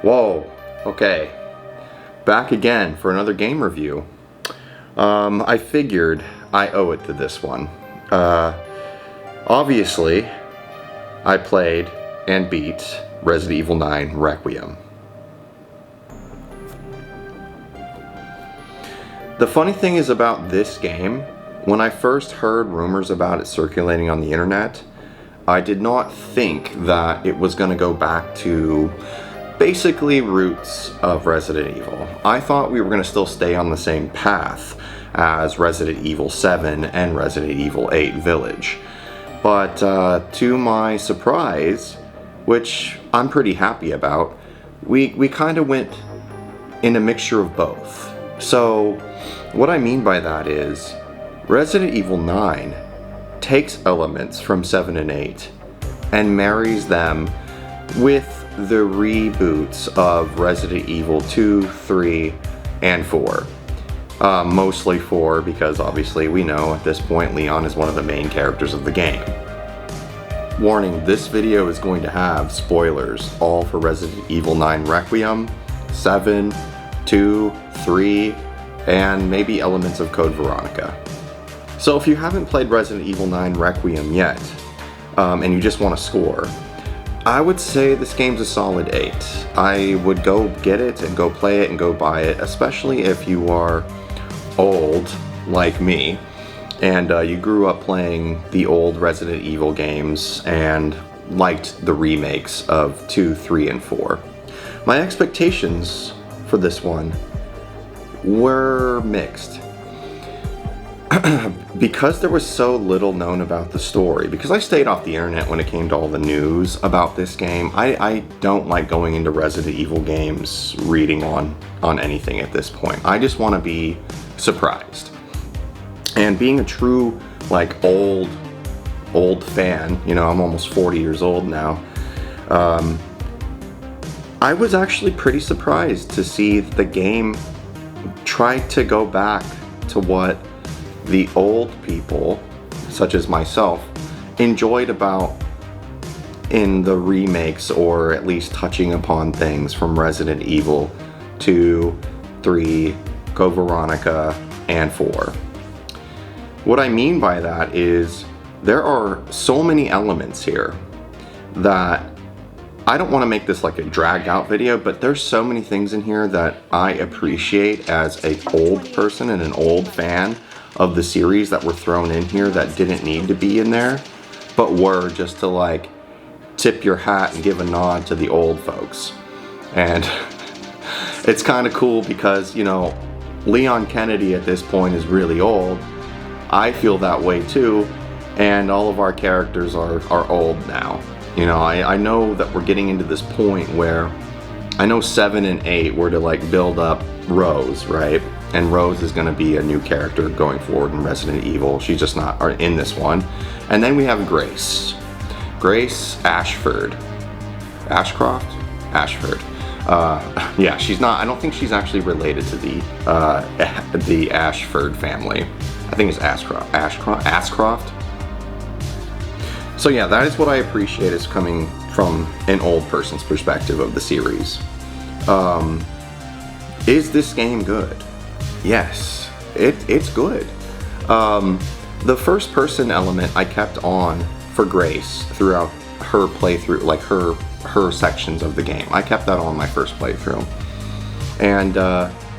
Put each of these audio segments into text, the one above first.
Whoa, okay, back again for another game review. I figured I owe it to this one. Obviously, I played and beat Resident Evil 9 Requiem. The funny thing is about this game, when I first heard rumors about it circulating on the internet, I did not think that it was going to go back to basically roots of Resident Evil. I thought we were going to still stay on the same path as Resident Evil 7 and Resident Evil 8 Village. But to my surprise, which I'm pretty happy about, we kind of went in a mixture of both. So what I mean by that is Resident Evil 9 takes elements from 7 and 8 and marries them with the reboots of Resident Evil 2, 3, and 4. Mostly 4 because obviously we know at this point Leon is one of the main characters of the game. Warning, this video is going to have spoilers all for Resident Evil 9 Requiem, 7, 2, 3, and maybe elements of Code Veronica. So if you haven't played Resident Evil 9 Requiem yet, and you just want to score, I would say this game's a solid 8. I would go get it and go play it and go buy it, especially if you are old like me and you grew up playing the old Resident Evil games and liked the remakes of 2, 3, and 4. My expectations for this one were mixed. Because there was so little known about the story, because I stayed off the internet when it came to all the news about this game, I don't like going into Resident Evil games reading on anything at this point. I just want to be surprised. And being a true, like, old fan, you know, I'm almost 40 years old now, I was actually pretty surprised to see the game try to go back to what the old people, such as myself, enjoyed about in the remakes, or at least touching upon things from Resident Evil 2, 3, Code Veronica, and 4. What I mean by that is there are so many elements here that I don't want to make this like a dragged out video, but there's so many things in here that I appreciate as an old person and an old fan of the series that were thrown in here that didn't need to be in there, but were just to like tip your hat and give a nod to the old folks. And it's kind of cool because, you know, Leon Kennedy at this point is really old. I feel that way too, and all of our characters are old now. You know, I know that we're getting into this point where I know 7 and 8 were to like build up Rose, right? And Rose is going to be a new character going forward in Resident Evil. She's just not in this one. And then we have Grace. Grace Ashford. Ashcroft? Ashford. Yeah, she's not, I don't think she's actually related to the Ashford family. I think it's Ashcroft. So yeah, that is what I appreciate is coming from an old person's perspective of the series. Is this game good? Yes, it's good. The first person element I kept on for Grace throughout her playthrough, like her sections of the game. I kept that on my first playthrough. And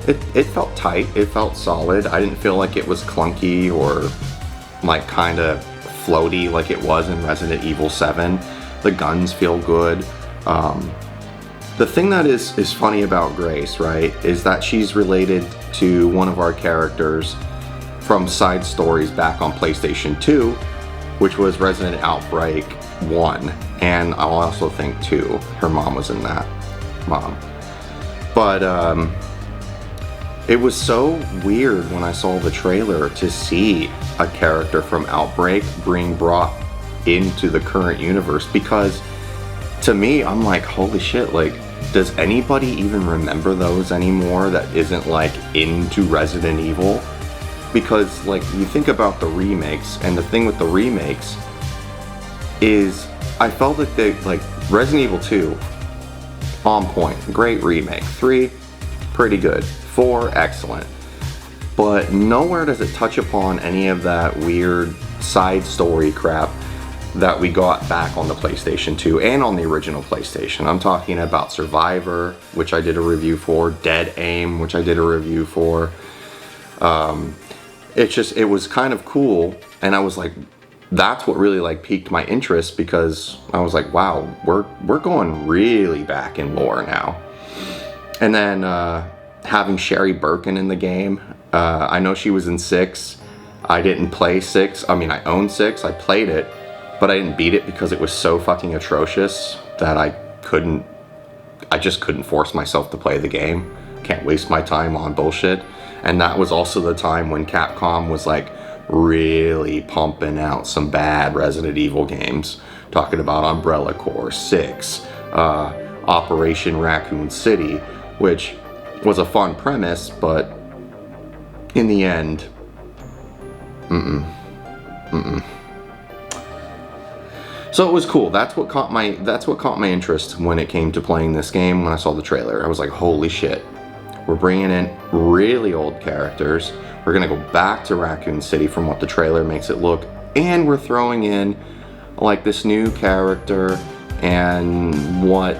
it felt tight, it felt solid. I didn't feel like it was clunky or like kind of floaty like it was in Resident Evil 7. The guns feel good. The thing that is funny about Grace, right, is that she's related to one of our characters from side stories back on PlayStation 2, which was Resident Outbreak 1, and I'll also think 2. Her mom was in that. But it was so weird when I saw the trailer to see a character from Outbreak brought into the current universe, because to me, I'm like, holy shit, like, does anybody even remember those anymore that isn't like into Resident Evil? Because like you think about the remakes, and the thing with the remakes is I felt that they, like, Resident Evil 2 on point. Great remake. 3, pretty good. 4, excellent. But nowhere does it touch upon any of that weird side story crap that we got back on the PlayStation 2 and on the original PlayStation. I'm talking about Survivor, which I did a review for, Dead Aim, which I did a review for. It was kind of cool, and I was like, that's what really like piqued my interest, because I was like, wow, we're going really back in lore now. And then having Sherry Birkin in the game, I know she was in 6. I didn't play 6. I mean, I own 6. I played it, but I didn't beat it because it was so fucking atrocious that I just couldn't force myself to play the game. Can't waste my time on bullshit. And that was also the time when Capcom was like really pumping out some bad Resident Evil games. Talking about Umbrella Corps 6, Operation Raccoon City, which was a fun premise, but in the end, So it was cool. That's what caught my interest when it came to playing this game. When I saw the trailer, I was like, holy shit. We're bringing in really old characters. We're gonna go back to Raccoon City from what the trailer makes it look, and we're throwing in like this new character and what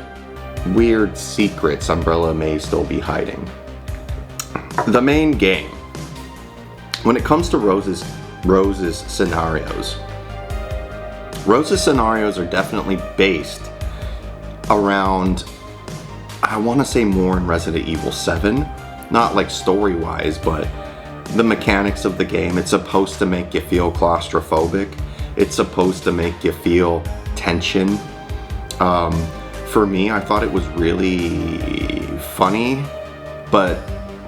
weird secrets Umbrella may still be hiding. The main game, when it comes to Rose's scenarios are definitely based around, I want to say more in Resident Evil 7, not like story-wise, but the mechanics of the game. It's supposed to make you feel claustrophobic. It's supposed to make you feel tension. For me, I thought it was really funny, but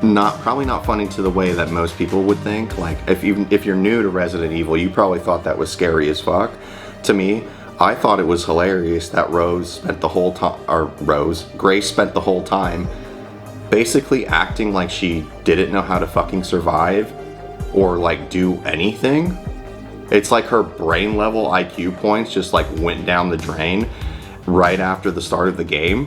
probably not funny to the way that most people would think. Like, if you're new to Resident Evil, you probably thought that was scary as fuck. To me, I thought it was hilarious that Grace spent the whole time basically acting like she didn't know how to fucking survive or like do anything. It's like her brain level IQ points just like went down the drain right after the start of the game,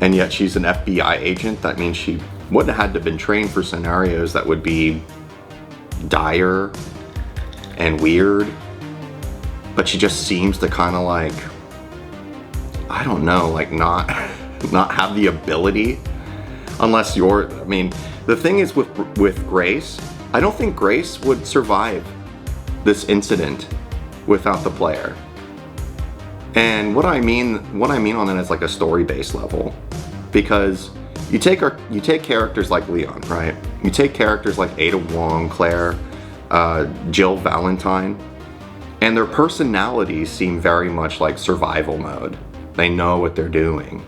and yet she's an FBI agent. That means she wouldn't have had to been trained for scenarios that would be dire and weird, but she just seems to kind of like, I don't know, like not have the ability, unless the thing is with Grace, I don't think Grace would survive this incident without the player. And what I mean on that is like a story-based level, because you take characters like Leon, right? You take characters like Ada Wong, Claire, Jill Valentine, and their personalities seem very much like survival mode. They know what they're doing.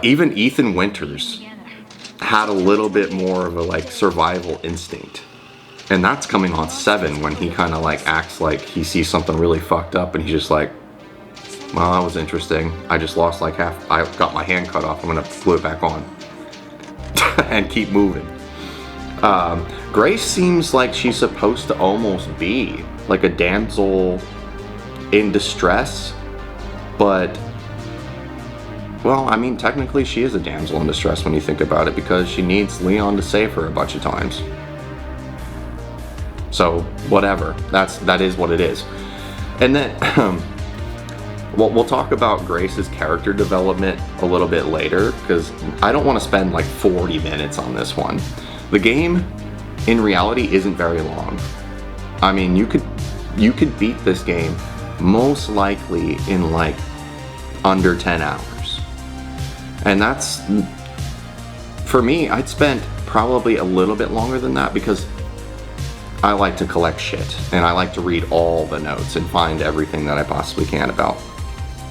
Even Ethan Winters had a little bit more of a like survival instinct. And that's coming on 7, when he kind of like acts like he sees something really fucked up and he's just like, well, that was interesting. I just lost like half, I got my hand cut off. I'm gonna glue it back on and keep moving. Grace seems like she's supposed to almost be like a damsel in distress, but, well, I mean, technically she is a damsel in distress when you think about it, because she needs Leon to save her a bunch of times. So, whatever. That is what it is. And then, we'll talk about Grace's character development a little bit later, because I don't want to spend like 40 minutes on this one. The game, in reality, isn't very long. I mean, you could beat this game most likely in like under 10 hours. And that's, for me, I'd spent probably a little bit longer than that, because I like to collect shit, and I like to read all the notes and find everything that I possibly can about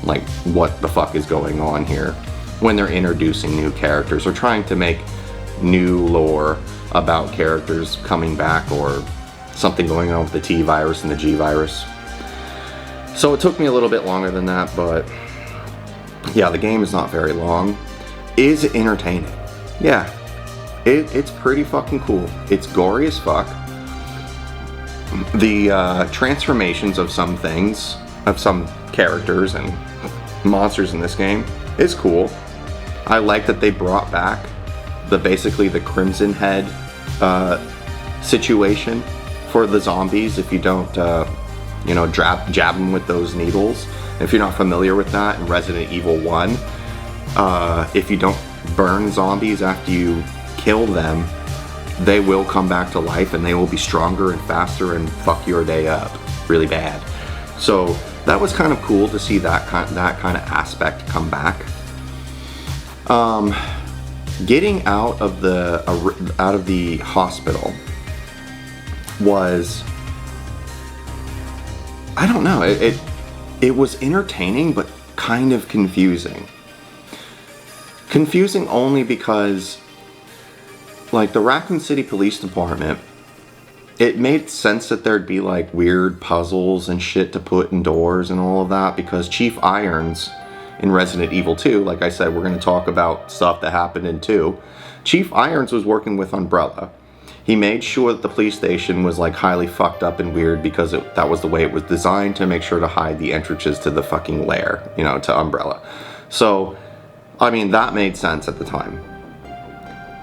like what the fuck is going on here when they're introducing new characters or trying to make new lore about characters coming back, or something going on with the T virus and the G virus. So it took me a little bit longer than that, but yeah, the game is not very long. Is it entertaining? Yeah, it's pretty fucking cool. It's gory as fuck. The transformations of some things, of some characters and monsters in this game, is cool. I like that they brought back basically the Crimson Head situation for the zombies if you don't, you know, jab them with those needles. If you're not familiar with that, in Resident Evil 1, if you don't burn zombies after you kill them, they will come back to life and they will be stronger and faster and fuck your day up really bad. So that was kind of cool to see that kind of aspect come back. Getting out of the hospital was, I don't know, it was entertaining but kind of confusing. Confusing only because, like, the Raccoon City Police Department, it made sense that there'd be like weird puzzles and shit to put in doors and all of that, because Chief Irons in Resident Evil 2, like I said, we're going to talk about stuff that happened in 2. Chief Irons was working with Umbrella. He made sure that the police station was like highly fucked up and weird because that was the way it was designed, to make sure to hide the entrances to the fucking lair, you know, to Umbrella. So, I mean, that made sense at the time.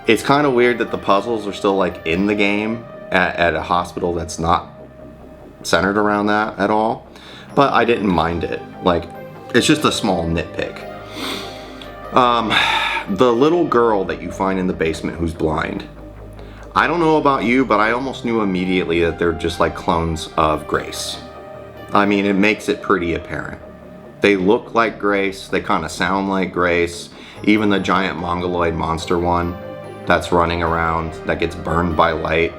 It's kind of weird that the puzzles are still like in the game at a hospital that's not centered around that at all. But I didn't mind it. Like, it's just a small nitpick. The little girl that you find in the basement who's blind. I don't know about you, but I almost knew immediately that they're just like clones of Grace. I mean, it makes it pretty apparent. They look like Grace, they kind of sound like Grace. Even the giant mongoloid monster one that's running around, that gets burned by light,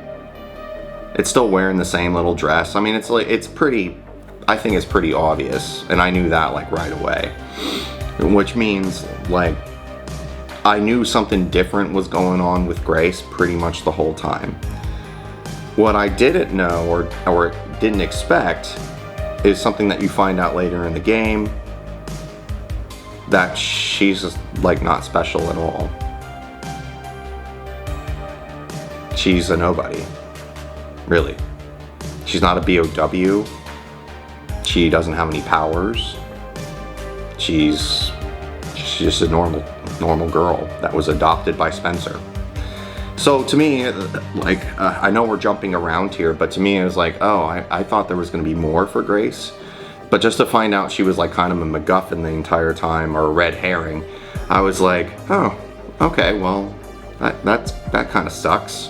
it's still wearing the same little dress. I mean, it's pretty, I think it's pretty obvious, and I knew that like right away. Which means, like, I knew something different was going on with Grace pretty much the whole time. What I didn't know or didn't expect is something that you find out later in the game, that she's just like not special at all. She's a nobody, really. She's not a BOW. She doesn't have any powers. She's just a normal girl that was adopted by Spencer. So to me, like, I know we're jumping around here, but to me it was like, oh, I thought there was going to be more for Grace. But just to find out she was like kind of a MacGuffin the entire time, or a red herring, I was like, oh, okay, well, that kind of sucks.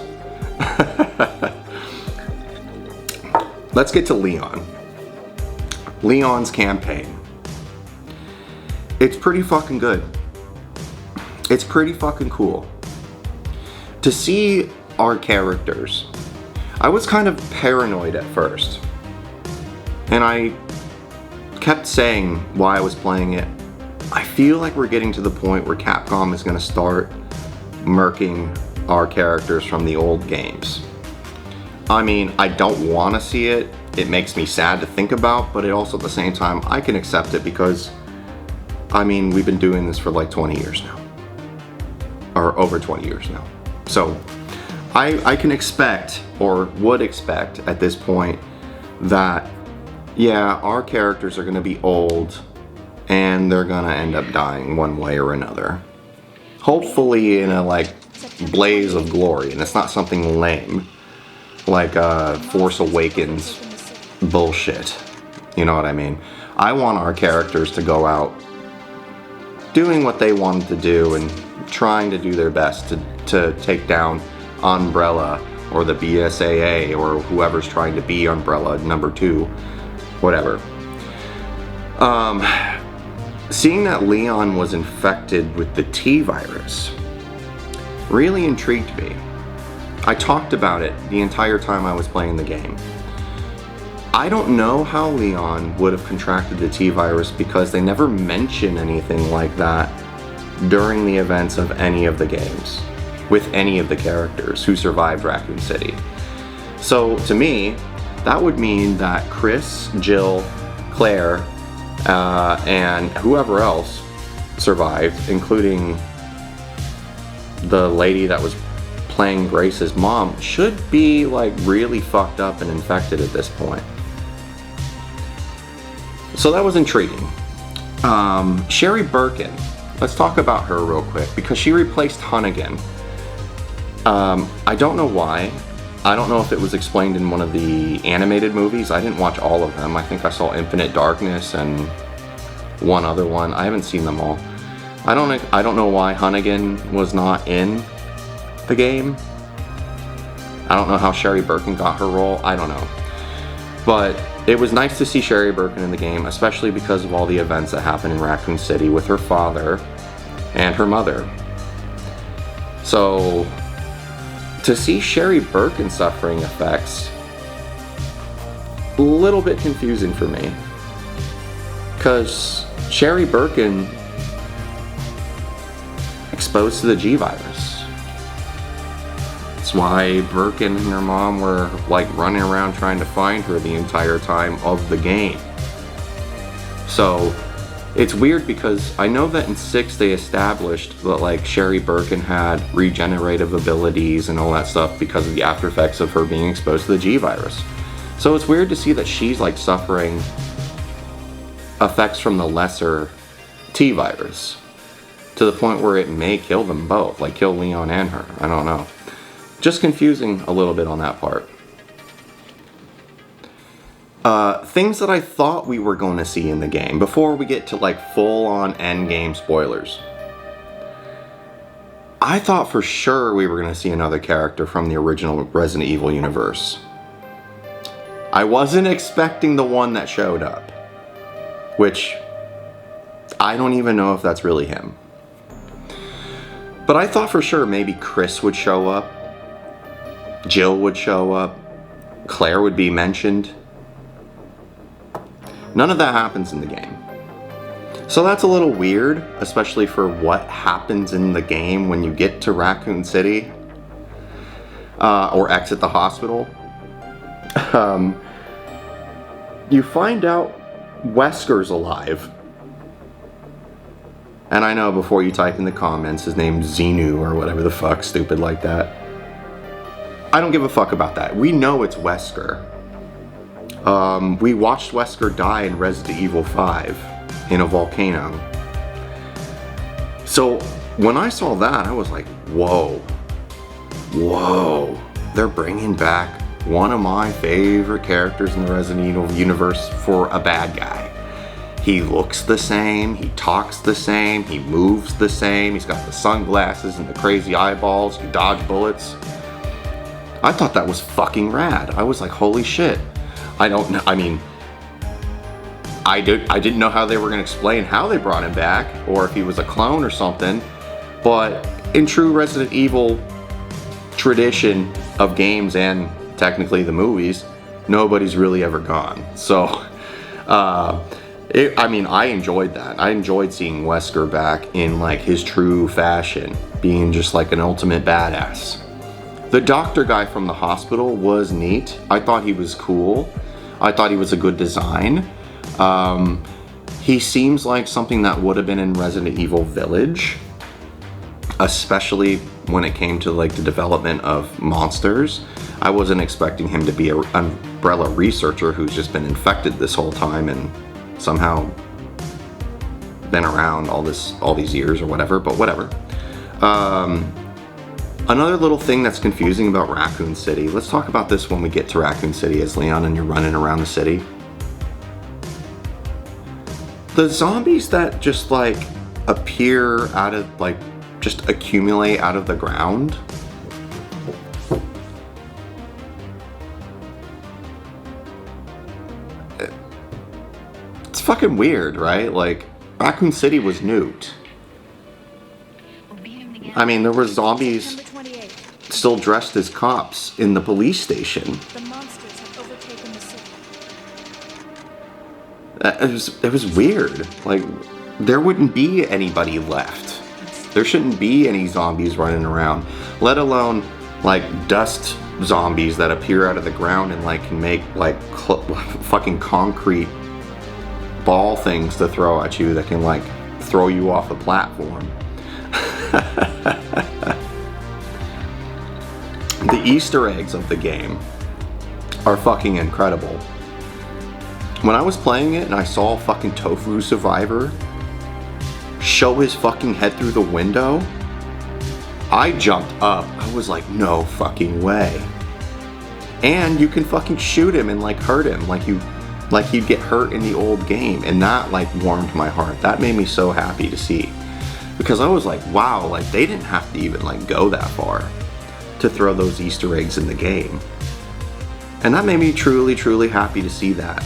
Let's get to Leon. Leon's campaign. It's pretty fucking good. It's pretty fucking cool. To see our characters, I was kind of paranoid at first. And I kept saying while I was playing it, I feel like we're getting to the point where Capcom is going to start murking our characters from the old games. I mean, I don't want to see it. It makes me sad to think about, but it also at the same time, I can accept it because, I mean, we've been doing this for like 20 years now. Or over 20 years now. So, I can expect, or would expect at this point, that, yeah, our characters are going to be old, and they're going to end up dying one way or another. Hopefully in a, like, blaze of glory, and it's not something lame, like Force Awakens bullshit. You know what I mean? I want our characters to go out doing what they wanted to do and trying to do their best to take down Umbrella or the BSAA or whoever's trying to be Umbrella number 2, whatever. Seeing that Leon was infected with the T virus really intrigued me. I talked about it the entire time I was playing the game. I don't know how Leon would have contracted the T virus because they never mention anything like that during the events of any of the games with any of the characters who survived Raccoon City. So to me, that would mean that Chris, Jill, Claire, and whoever else survived, including the lady that was playing Grace's mom, should be like really fucked up and infected at this point. So that was intriguing. Sherry Birkin Let's talk about her real quick, because she replaced Hunnigan. I don't know why. I don't know if it was explained in one of the animated movies. I didn't watch all of them. I think I saw Infinite Darkness and one other one. I haven't seen them all. I don't know why Hunnigan was not in the game. I don't know how Sherry Birkin got her role. I don't know. But it was nice to see Sherry Birkin in the game, especially because of all the events that happened in Raccoon City with her father and her mother. So to see Sherry Birkin suffering effects, a little bit confusing for me. Because Sherry Birkin exposed to the G virus. That's why Birkin and her mom were like running around trying to find her the entire time of the game. So it's weird because I know that in 6 they established that like Sherry Birkin had regenerative abilities and all that stuff because of the after effects of her being exposed to the G virus. So it's weird to see that she's like suffering effects from the lesser T virus to the point where it may kill them both, like kill Leon and her. I don't know. Just confusing a little bit on that part. Things that I thought we were going to see in the game before we get to like full-on end-game spoilers. I thought for sure we were going to see another character from the original Resident Evil universe. I wasn't expecting the one that showed up, which I don't even know if that's really him. But I thought for sure maybe Chris would show up, Jill would show up, Claire would be mentioned. None of that happens in the game. So that's a little weird, especially for what happens in the game when you get to Raccoon City or exit the hospital. You find out Wesker's alive. And I know before you type in the comments his name's Xenu or whatever the fuck, stupid like that. I don't give a fuck about that. We know it's Wesker. We watched Wesker die in Resident Evil 5 in a volcano. So when I saw that, I was like, whoa. Whoa. They're bringing back one of my favorite characters in the Resident Evil universe for a bad guy. He looks the same, he talks the same, he moves the same, he's got the sunglasses and the crazy eyeballs, he dodge bullets. I thought that was fucking rad. I was like, holy shit. I don't know, I mean, I didn't know how they were going to explain how they brought him back, or if he was a clone or something, but in true Resident Evil tradition of games and technically the movies, nobody's really ever gone. So, I mean, I enjoyed that. I enjoyed seeing Wesker back in like his true fashion, being just like an ultimate badass. The doctor guy from the hospital was neat. I thought he was cool. I thought he was a good design. He seems like something that would have been in Resident Evil Village, especially when it came to like the development of monsters. I wasn't expecting him to be an Umbrella researcher who's just been infected this whole time and somehow been around all these years or whatever, but whatever. Another little thing that's confusing about Raccoon City, let's talk about this when we get to Raccoon City as Leon and you're running around the city. The zombies that just like appear out of, like, just accumulate out of the ground. It's fucking weird, right? Like, Raccoon City was nuked. I mean, there were zombies still dressed as cops in the police station. The monsters have overtaken the city. It was weird. Like, there wouldn't be anybody left. There shouldn't be any zombies running around, let alone like dust zombies that appear out of the ground and like can make like fucking concrete ball things to throw at you that can like throw you off a platform. The Easter eggs of the game are fucking incredible. When I was playing it and I saw fucking Tofu Survivor show his fucking head through the window, I jumped up. I was like, no fucking way. And you can fucking shoot him and like hurt him like he'd get hurt in the old game, and that like warmed my heart. That made me so happy to see, because I was like, wow, like they didn't have to even like go that far to throw those Easter eggs in the game. And that made me truly, truly happy to see that,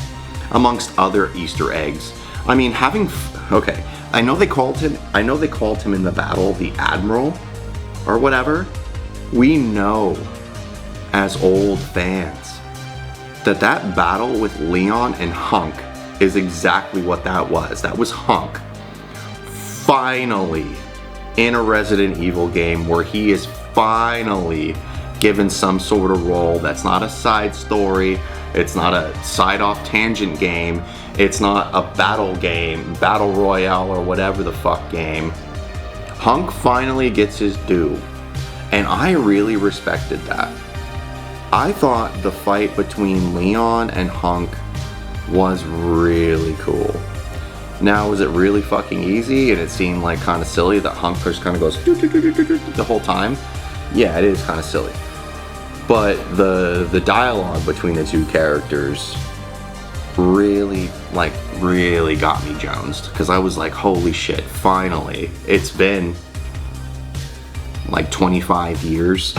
amongst other Easter eggs. I mean, okay, I know they called him in the battle the Admiral or whatever. We know as old fans that battle with Leon and Hunk is exactly what that was. That was Hunk finally in a Resident Evil game where he is finally given some sort of role that's not a side story, it's not a side off tangent game, it's not a battle game, battle royale or whatever the fuck game. Hunk finally gets his due, and I really respected that. I thought the fight between Leon and Hunk was really cool. Now, was it really fucking easy and it seemed like kind of silly that Hunk just kind of goes the whole time? Yeah, it is kind of silly. But the dialogue between the two characters really got me jonesed, because I was like, holy shit, finally. It's been like 25 years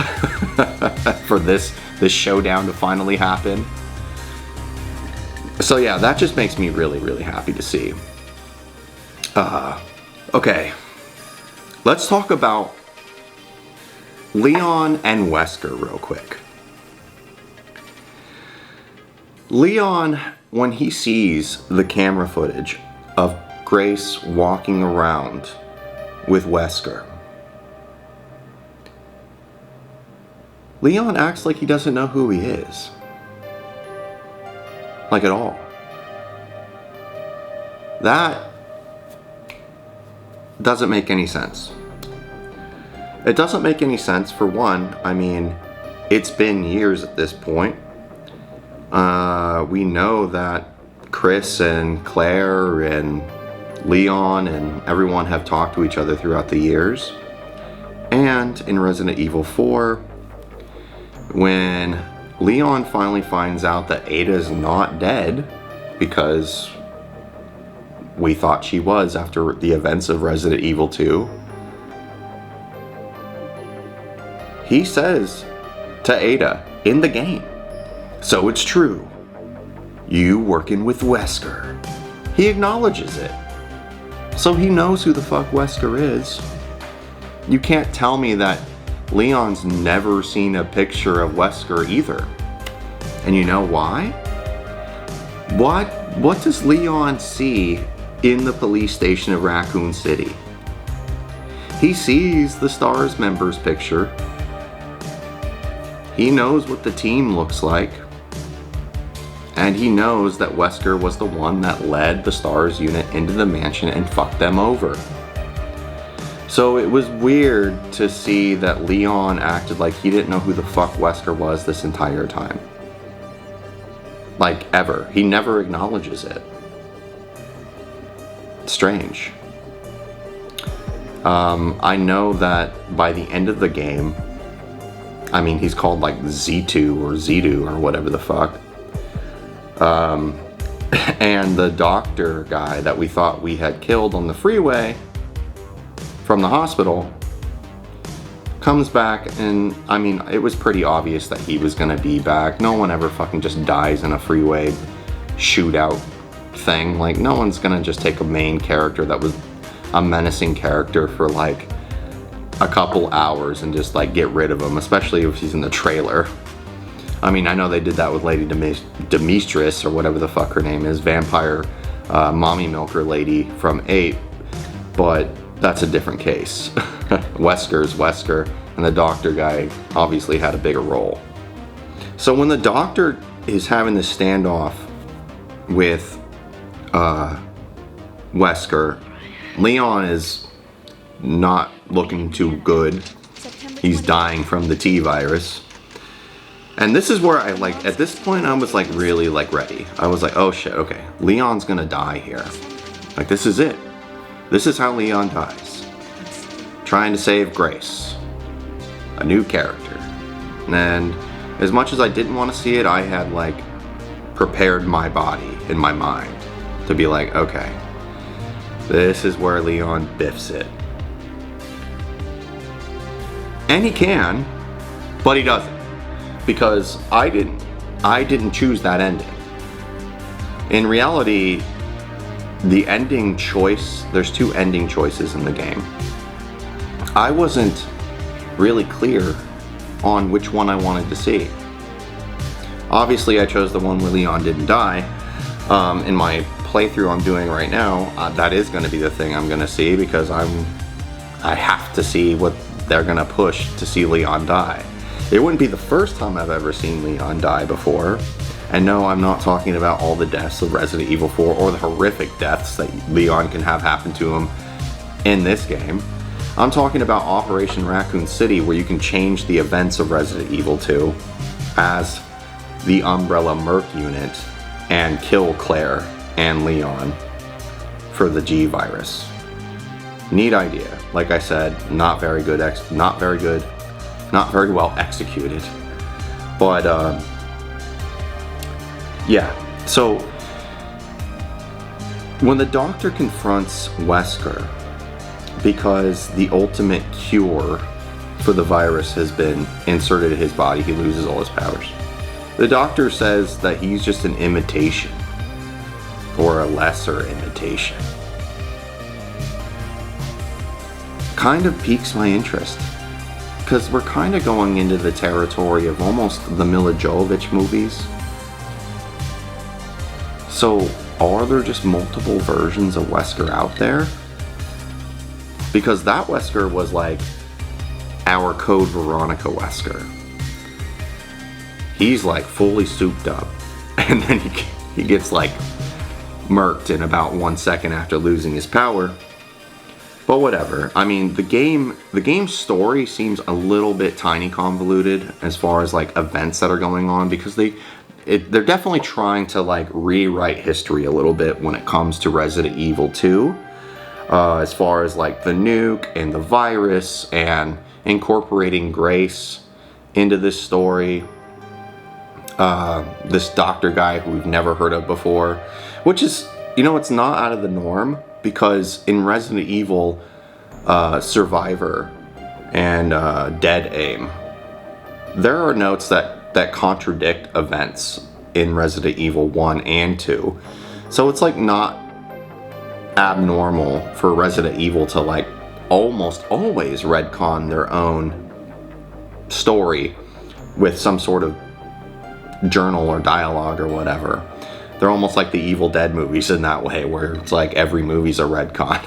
for this showdown to finally happen. So yeah, that just makes me really, really happy to see. Okay, let's talk about Leon and Wesker real quick. Leon, when he sees the camera footage of Grace walking around with Wesker, Leon acts like he doesn't know who he is. Like at all. That doesn't make any sense. It doesn't make any sense, for one. I mean, it's been years at this point. We know that Chris and Claire and Leon and everyone have talked to each other throughout the years. And in Resident Evil 4, when Leon finally finds out that Ada's not dead, because we thought she was after the events of Resident Evil 2, he says to Ada in the game, "So it's true. You working with Wesker." He acknowledges it. So he knows who the fuck Wesker is. You can't tell me that Leon's never seen a picture of Wesker either. And you know why? What does Leon see in the police station of Raccoon City? He sees the STARS members' picture. He knows what the team looks like. And he knows that Wesker was the one that led the STARS unit into the mansion and fucked them over. So it was weird to see that Leon acted like he didn't know who the fuck Wesker was this entire time. Like, ever. He never acknowledges it. Strange. I know that by the end of the game, I mean, he's called like Z2 or Z2 or whatever the fuck. And the doctor guy that we thought we had killed on the freeway from the hospital comes back, and I mean, it was pretty obvious that he was gonna be back. No one ever fucking just dies in a freeway shootout thing. Like, no one's gonna just take a main character that was a menacing character for like a couple hours and just like get rid of him, especially if he's in the trailer. I mean, I know they did that with Lady Demetrius or whatever the fuck her name is, vampire mommy milker lady from 8, but that's a different case. Wesker's Wesker, and the doctor guy obviously had a bigger role. So when the doctor is having this standoff with Wesker, Leon is not looking too good. He's dying from the T-virus. And this is where I like, at this point I was like really like ready. I was like, oh shit, okay, Leon's gonna die here. Like, this is it. This is how Leon dies. Trying to save Grace. A new character. And as much as I didn't want to see it, I had like prepared my body in my mind to be like, okay, this is where Leon biffs it. And he can, but he doesn't. Because I didn't choose that ending. In reality, the ending choice, there's two ending choices in the game. I wasn't really clear on which one I wanted to see. Obviously, I chose the one where Leon didn't die. In my playthrough I'm doing right now, that is going to be the thing I'm going to see, because I have to see what they're going to push to see Leon die. It wouldn't be the first time I've ever seen Leon die before. And no, I'm not talking about all the deaths of Resident Evil 4 or the horrific deaths that Leon can have happen to him in this game. I'm talking about Operation Raccoon City, where you can change the events of Resident Evil 2 as the Umbrella Merc unit and kill Claire and Leon for the G virus. Neat idea. Like I said, not very well executed. But yeah. So when the doctor confronts Wesker because the ultimate cure for the virus has been inserted in his body, he loses all his powers. The doctor says that he's just an imitation, or a lesser imitation. Kind of piques my interest, because we're kind of going into the territory of almost the Mila Jovovich movies. So, are there just multiple versions of Wesker out there? Because that Wesker was like our Code Veronica Wesker. He's like fully souped up, and then he gets like murked in about 1 second after losing his power. But whatever. I mean, the game's story seems a little bit tiny convoluted as far as like events that are going on, because they're definitely trying to like rewrite history a little bit when it comes to Resident Evil 2. As far as like the nuke and the virus and incorporating Grace into this story. This doctor guy who we've never heard of before, which is, it's not out of the norm, because in Resident Evil Survivor and Dead Aim, there are notes that contradict events in Resident Evil 1 and 2. So it's like not abnormal for Resident Evil to like almost always retcon their own story with some sort of journal or dialogue or whatever. They're almost like the Evil Dead movies in that way, where it's like every movie's a retcon.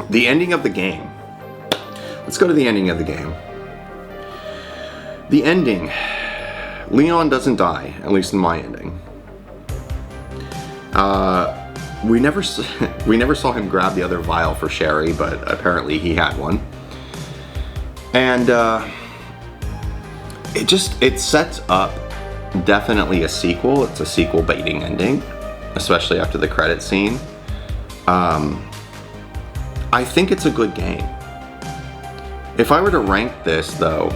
The ending of the game. Let's go to the ending of the game. The ending. Leon doesn't die, at least in my ending. We never saw him grab the other vial for Sherry, but apparently he had one. And it sets up definitely a sequel. It's a sequel baiting ending, especially after the credit scene. I think it's a good game. If I were to rank this though,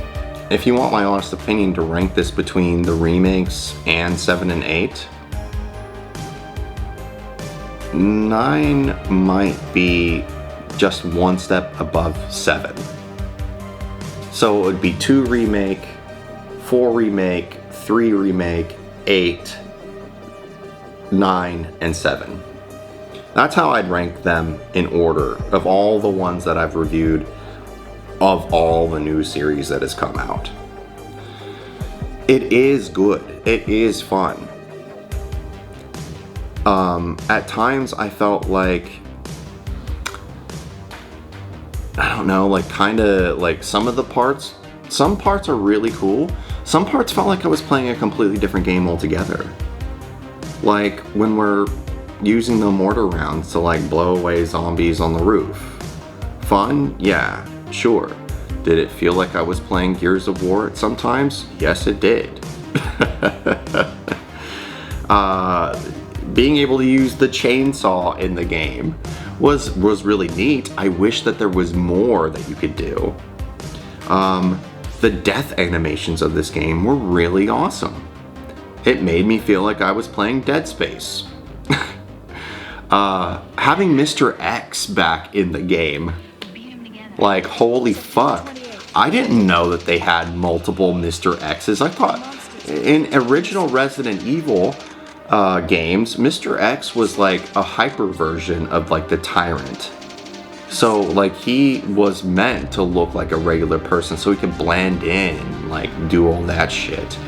if you want my honest opinion, to rank this between the remakes and 7 and 8, 9 might be just one step above 7. So it would be 2 remake, 4 remake, 3 remake, 8, 9, and 7. That's how I'd rank them in order of all the ones that I've reviewed of all the new series that has come out. It is good. It is fun. At times I felt like, I don't know, like kind of like some parts are really cool. Some parts felt like I was playing a completely different game altogether. Like when we're using the mortar rounds to like blow away zombies on the roof. Fun? Yeah, sure. Did it feel like I was playing Gears of War at sometimes? Yes, it did. Being able to use the chainsaw in the game was really neat. I wish that there was more that you could do. The death animations of this game were really awesome. It made me feel like I was playing Dead Space. Having Mr. X back in the game, like, holy fuck. I didn't know that they had multiple Mr. X's. I thought in original Resident Evil games, Mr. X was like a hyper version of like the Tyrant. So like he was meant to look like a regular person so he could blend in and like do all that shit.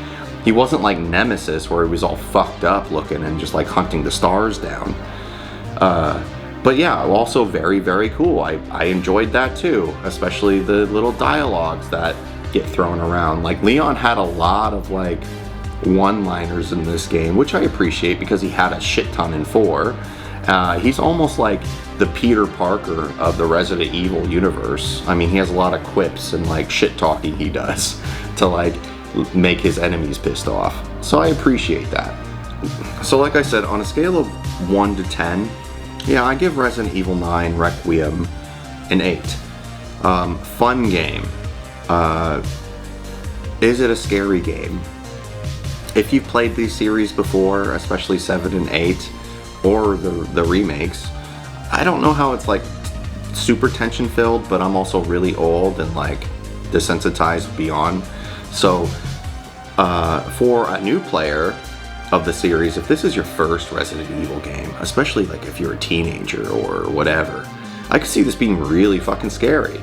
He wasn't like Nemesis where he was all fucked up looking and just like hunting the stars down. But yeah, also very, very cool. I enjoyed that too, especially the little dialogues that get thrown around. Like Leon had a lot of like one-liners in this game, which I appreciate because he had a shit ton in 4. He's almost like the Peter Parker of the Resident Evil universe. I mean, he has a lot of quips and like shit talking he does to like make his enemies pissed off. So I appreciate that. So like I said, on a scale of 1 to 10, yeah, I give Resident Evil 9 Requiem an 8. Fun game. Is it a scary game? If you've played these series before, especially 7 and 8, or the remakes, I don't know how it's like super tension filled, but I'm also really old and like desensitized beyond. So for a new player of the series, if this is your first Resident Evil game, especially like if you're a teenager or whatever, I could see this being really fucking scary.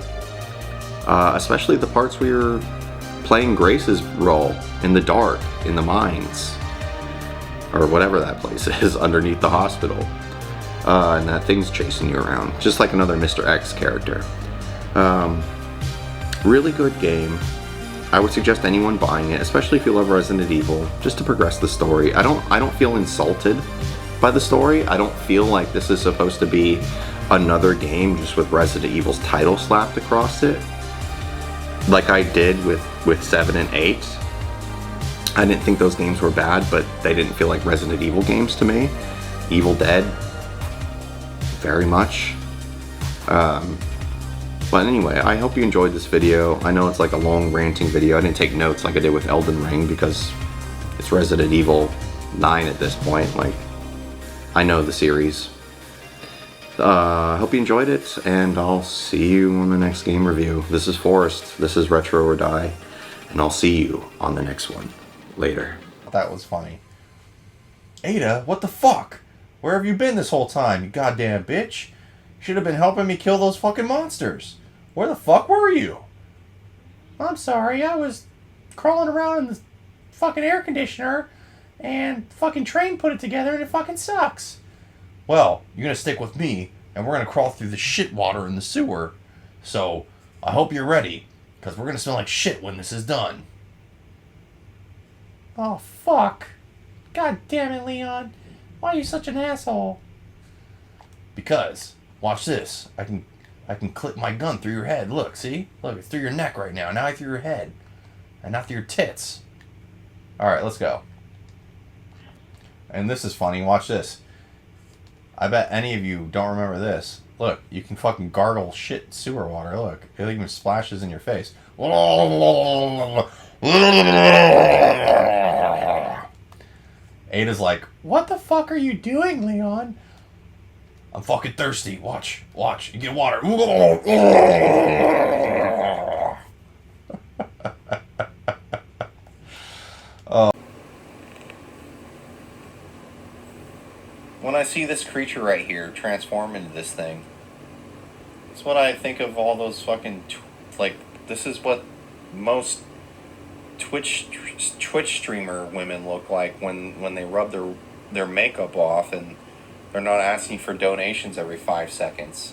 Especially the parts where you're playing Grace's role in the dark, in the mines, or whatever that place is underneath the hospital, and that thing's chasing you around, just like another Mr. X character. Really good game. I would suggest anyone buying it, especially if you love Resident Evil, just to progress the story. I don't feel insulted by the story. I don't feel like this is supposed to be another game just with Resident Evil's title slapped across it, like I did with 7 and 8. I didn't think those games were bad, but they didn't feel like Resident Evil games to me. Evil Dead, very much. But anyway, I hope you enjoyed this video. I know it's like a long ranting video. I didn't take notes like I did with Elden Ring because it's Resident Evil 9 at this point. Like, I know the series. I hope you enjoyed it, and I'll see you on the next game review. This is Forrest. This is Retro or Die, and I'll see you on the next one. Later. That was funny. Ada, what the fuck? Where have you been this whole time, you goddamn bitch? Should have been helping me kill those fucking monsters. Where the fuck were you? I'm sorry, I was crawling around in the fucking air conditioner and fucking train put it together and it fucking sucks. Well, you're gonna stick with me and we're gonna crawl through the shit water in the sewer. So, I hope you're ready, because we're gonna smell like shit when this is done. Oh, fuck. God damn it, Leon. Why are you such an asshole? Because, watch this. I can clip my gun through your head. Look, see? Look, it's through your neck right now. Now I through your head. And not through your tits. Alright, let's go. And this is funny. Watch this. I bet any of you don't remember this. Look, you can fucking gargle shit sewer water. Look, it even splashes in your face. Ada's like, what the fuck are you doing, Leon? I'm fucking thirsty. Watch. You get water. When I see this creature right here transform into this thing, it's what I think of all those fucking, like, this is what most Twitch streamer women look like when they rub their makeup off and they're not asking for donations every 5 seconds.